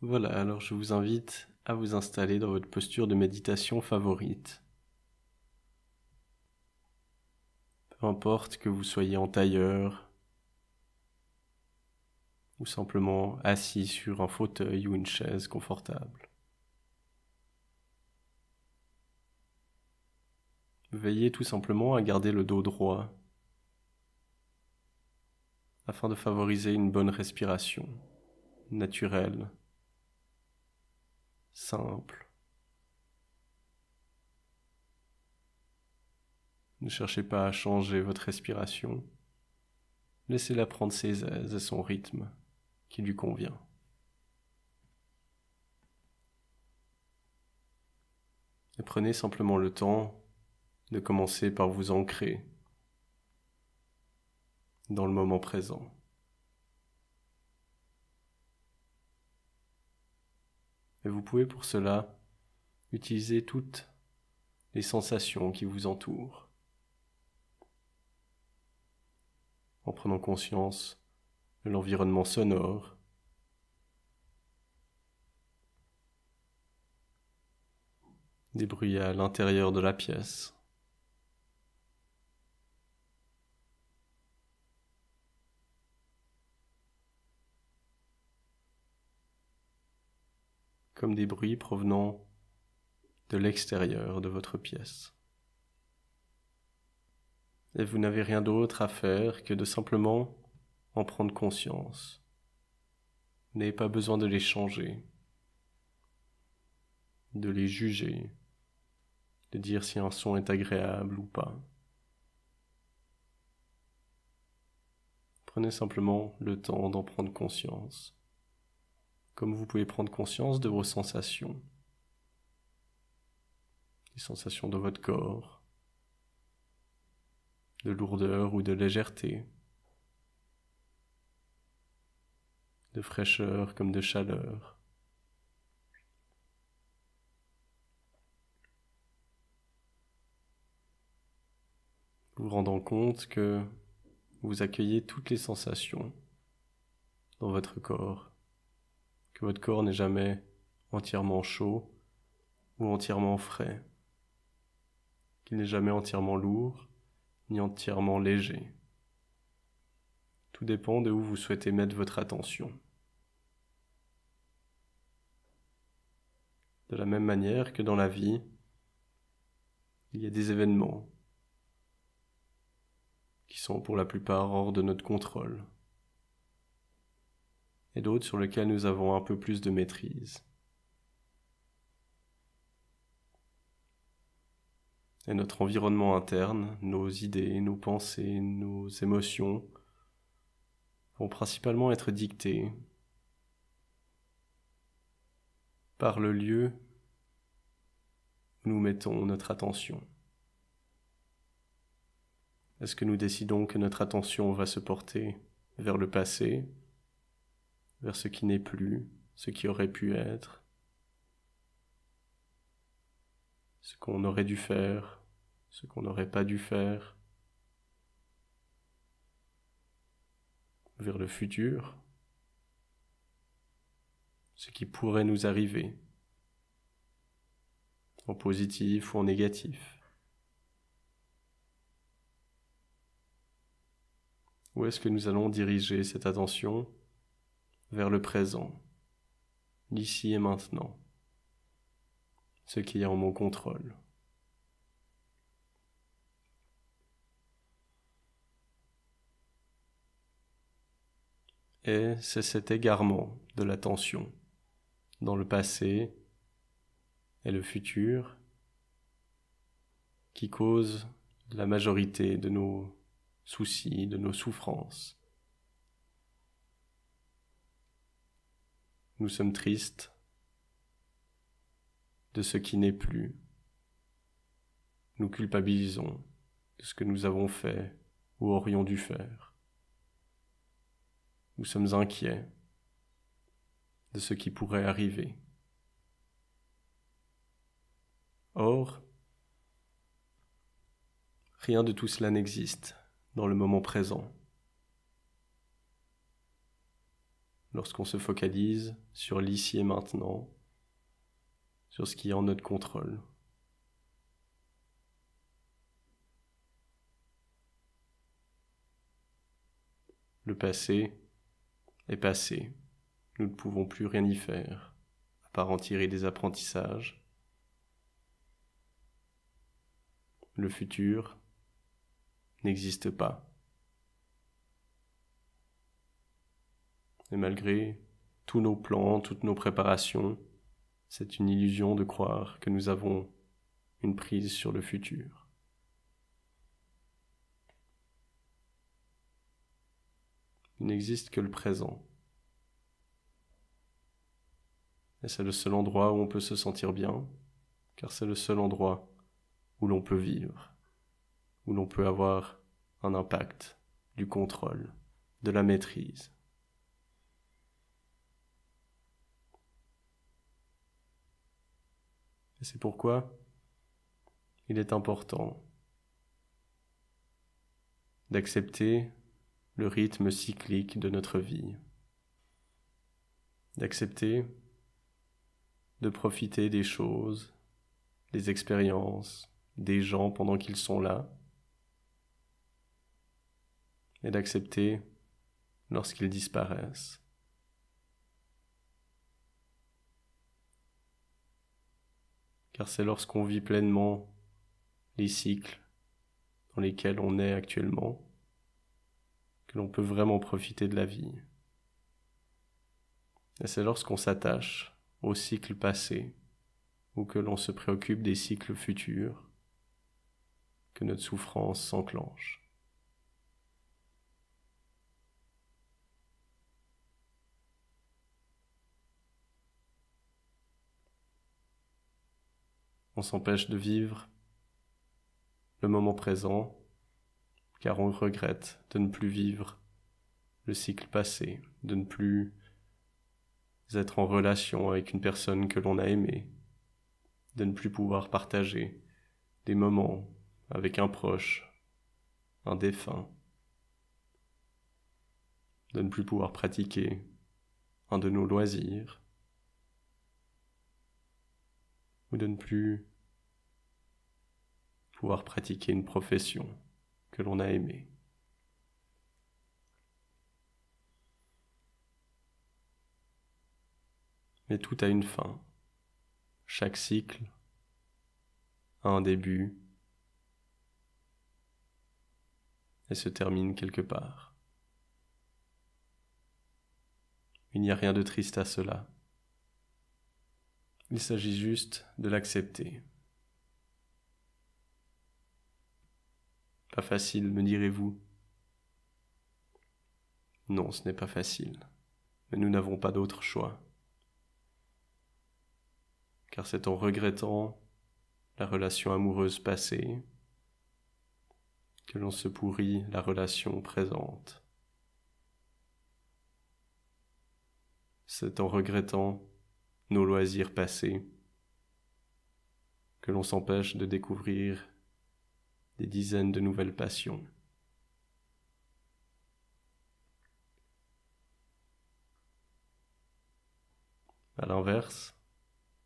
Voilà, alors je vous invite à vous installer dans votre posture de méditation favorite. Peu importe que vous soyez en tailleur ou simplement assis sur un fauteuil ou une chaise confortable. Veillez tout simplement à garder le dos droit afin de favoriser une bonne respiration, naturelle, simple. Ne cherchez pas à changer votre respiration. Laissez-la prendre ses aises et son rythme qui lui convient. Et prenez simplement le temps de commencer par vous ancrer dans le moment présent. Et vous pouvez pour cela utiliser toutes les sensations qui vous entourent, en prenant conscience de l'environnement sonore, des bruits à l'intérieur de la pièce, comme des bruits provenant de l'extérieur de votre pièce. Et vous n'avez rien d'autre à faire que de simplement en prendre conscience. Vous n'avez pas besoin de les changer, de les juger, de dire si un son est agréable ou pas. Prenez simplement le temps d'en prendre conscience, comme vous pouvez prendre conscience de vos sensations, les sensations de votre corps, de lourdeur ou de légèreté, de fraîcheur comme de chaleur. Vous rendant compte que vous accueillez toutes les sensations dans votre corps, que votre corps n'est jamais entièrement chaud ou entièrement frais, qu'il n'est jamais entièrement lourd ni entièrement léger. Tout dépend de où vous souhaitez mettre votre attention. De la même manière que dans la vie, il y a des événements qui sont pour la plupart hors de notre contrôle, et d'autres sur lesquels nous avons un peu plus de maîtrise. Et notre environnement interne, nos idées, nos pensées, nos émotions vont principalement être dictés par le lieu où nous mettons notre attention. Est-ce que nous décidons que notre attention va se porter vers le passé, vers ce qui n'est plus, ce qui aurait pu être, ce qu'on aurait dû faire, ce qu'on n'aurait pas dû faire, vers le futur, ce qui pourrait nous arriver, en positif ou en négatif? Où est-ce que nous allons diriger cette attention? Vers le présent, l'ici et maintenant, ce qui est en mon contrôle. Et c'est cet égarement de l'attention dans le passé et le futur qui cause la majorité de nos soucis, de nos souffrances. Nous sommes tristes de ce qui n'est plus. Nous culpabilisons de ce que nous avons fait ou aurions dû faire. Nous sommes inquiets de ce qui pourrait arriver. Or, rien de tout cela n'existe dans le moment présent. lorsqu'on se focalise sur l'ici et maintenant, sur ce qui est en notre contrôle. Le passé est passé. Nous ne pouvons plus rien y faire, à part en tirer des apprentissages. Le futur n'existe pas. Et malgré tous nos plans, toutes nos préparations, c'est une illusion de croire que nous avons une prise sur le futur. Il n'existe que le présent. Et c'est le seul endroit où on peut se sentir bien, car c'est le seul endroit où l'on peut vivre, où l'on peut avoir un impact, du contrôle, de la maîtrise. Et c'est pourquoi il est important d'accepter le rythme cyclique de notre vie, d'accepter de profiter des choses, des expériences, des gens pendant qu'ils sont là, et d'accepter lorsqu'ils disparaissent. Car c'est lorsqu'on vit pleinement les cycles dans lesquels on est actuellement que l'on peut vraiment profiter de la vie. Et c'est lorsqu'on s'attache aux cycles passés ou que l'on se préoccupe des cycles futurs que notre souffrance s'enclenche. On s'empêche de vivre le moment présent car on regrette de ne plus vivre le cycle passé, de ne plus être en relation avec une personne que l'on a aimée, de ne plus pouvoir partager des moments avec un proche, un défunt, de ne plus pouvoir pratiquer un de nos loisirs, ou de ne plus pouvoir pratiquer une profession que l'on a aimée. Mais tout a une fin. Chaque cycle a un début et se termine quelque part. Il n'y a rien de triste à cela. Il s'agit juste de l'accepter. Pas facile, me direz-vous. Non, ce n'est pas facile, mais nous n'avons pas d'autre choix. Car c'est en regrettant la relation amoureuse passée que l'on se pourrit la relation présente. C'est en regrettant nos loisirs passés que l'on s'empêche de découvrir des dizaines de nouvelles passions. À l'inverse,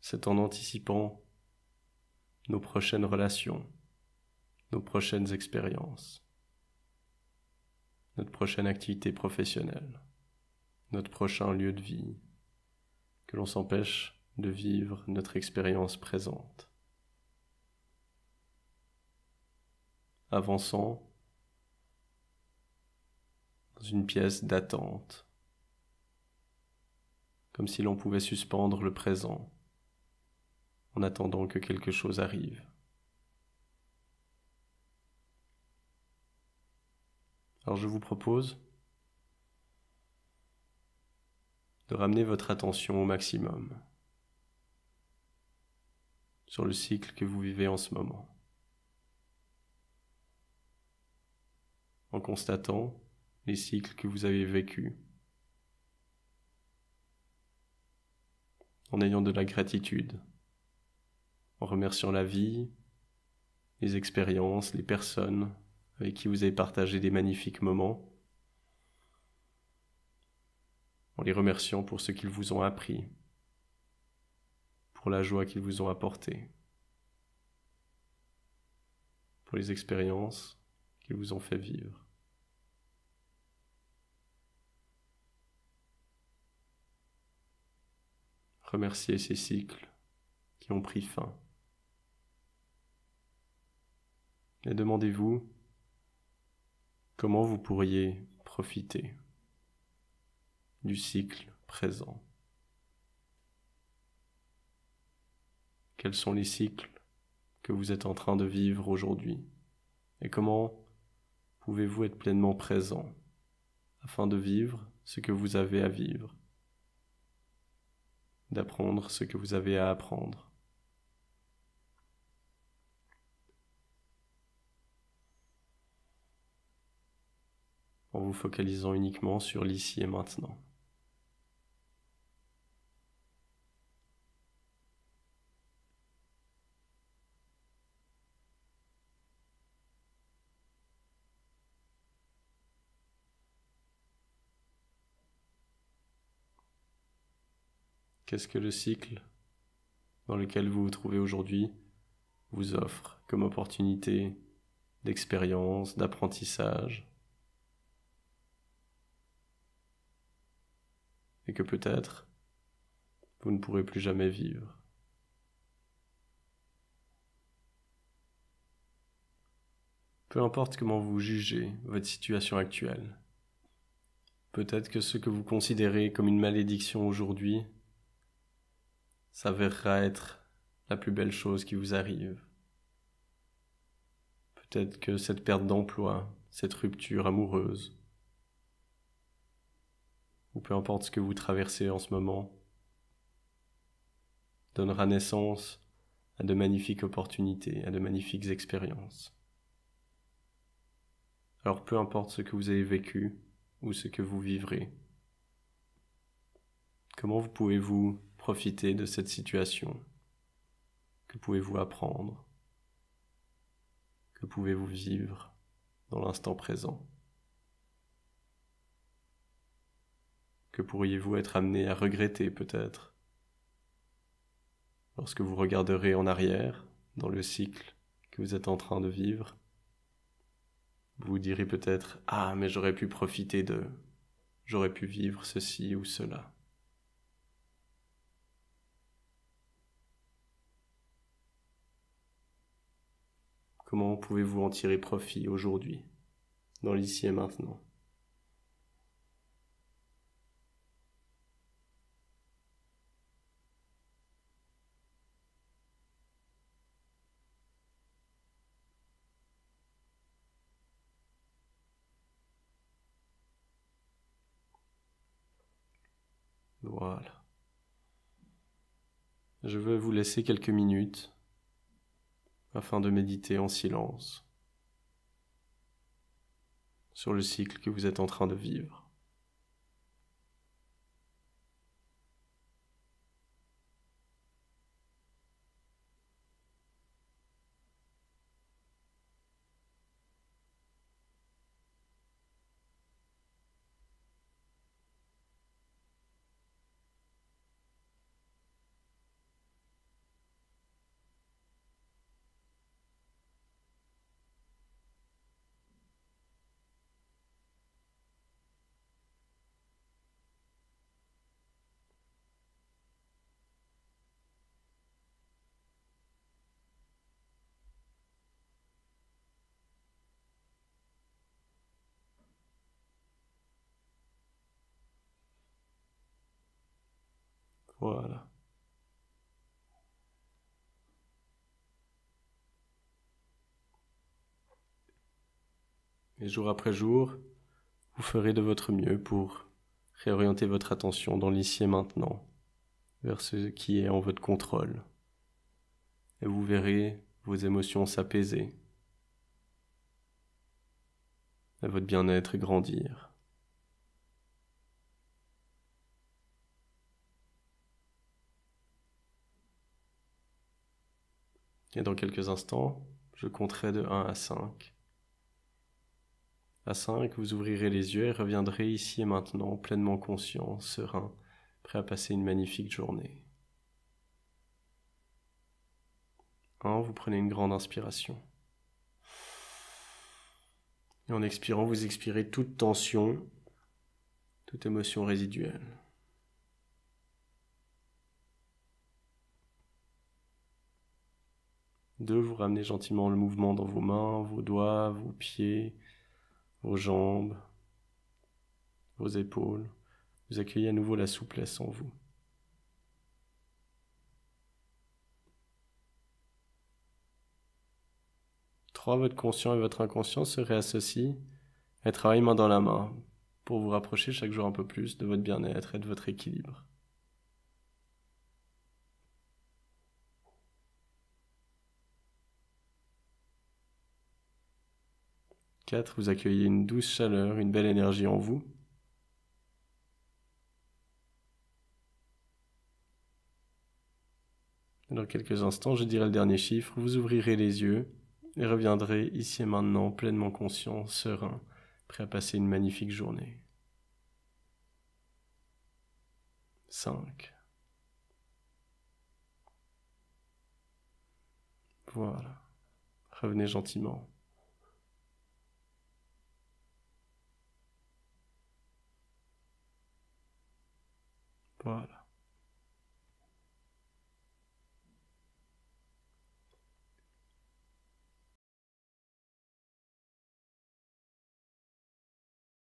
c'est en anticipant nos prochaines relations, nos prochaines expériences, notre prochaine activité professionnelle, notre prochain lieu de vie, que l'on s'empêche de vivre notre expérience présente. Avançant dans une pièce d'attente, comme si l'on pouvait suspendre le présent en attendant que quelque chose arrive. Alors je vous propose de ramener votre attention au maximum sur le cycle que vous vivez en ce moment, en constatant les cycles que vous avez vécus, en ayant de la gratitude, en remerciant la vie, les expériences, les personnes avec qui vous avez partagé des magnifiques moments, en les remerciant pour ce qu'ils vous ont appris, pour la joie qu'ils vous ont apportée, pour les expériences qu'ils vous ont fait vivre. Remerciez ces cycles qui ont pris fin. Et demandez-vous comment vous pourriez profiter du cycle présent. Quels sont les cycles que vous êtes en train de vivre aujourd'hui et comment pouvez-vous être pleinement présent afin de vivre ce que vous avez à vivre, d'apprendre ce que vous avez à apprendre. En vous focalisant uniquement sur l'ici et maintenant. Qu'est-ce que le cycle dans lequel vous vous trouvez aujourd'hui vous offre comme opportunité d'expérience, d'apprentissage, et que peut-être vous ne pourrez plus jamais vivre. Peu importe comment vous jugez votre situation actuelle, peut-être que ce que vous considérez comme une malédiction aujourd'hui s'avérera être la plus belle chose qui vous arrive. Peut-être que cette perte d'emploi, cette rupture amoureuse, ou peu importe ce que vous traversez en ce moment, donnera naissance à de magnifiques opportunités, à de magnifiques expériences. Alors peu importe ce que vous avez vécu ou ce que vous vivrez, comment vous pouvez-vous profiter de cette situation? Que pouvez-vous apprendre? Que pouvez-vous vivre dans l'instant présent? Que pourriez-vous être amené à regretter peut-être lorsque vous regarderez en arrière dans le cycle que vous êtes en train de vivre? Vous vous direz peut-être « Ah, mais j'aurais pu profiter de... j'aurais pu vivre ceci ou cela. » Comment pouvez-vous en tirer profit aujourd'hui, dans l'ici et maintenant? Voilà. Je vais vous laisser quelques minutes afin de méditer en silence sur le cycle que vous êtes en train de vivre. Voilà. Et jour après jour, vous ferez de votre mieux pour réorienter votre attention dans l'ici et maintenant, vers ce qui est en votre contrôle. Et vous verrez vos émotions s'apaiser, et votre bien-être grandir. Et dans quelques instants, je compterai de 1 à 5. À 5, vous ouvrirez les yeux et reviendrez ici et maintenant, pleinement conscient, serein, prêt à passer une magnifique journée. 1, vous prenez une grande inspiration. Et en expirant, vous expirez toute tension, toute émotion résiduelle. 2, vous ramenez gentiment le mouvement dans vos mains, vos doigts, vos pieds, vos jambes, vos épaules. Vous accueillez à nouveau la souplesse en vous. 3, votre conscient et votre inconscient se réassocient et travaillent main dans la main pour vous rapprocher chaque jour un peu plus de votre bien-être et de votre équilibre. 4, vous accueillez une douce chaleur, une belle énergie en vous. Dans quelques instants, je dirai le dernier chiffre, vous ouvrirez les yeux et reviendrez ici et maintenant pleinement conscient, serein, prêt à passer une magnifique journée. 5. Voilà. Revenez gentiment. Voilà.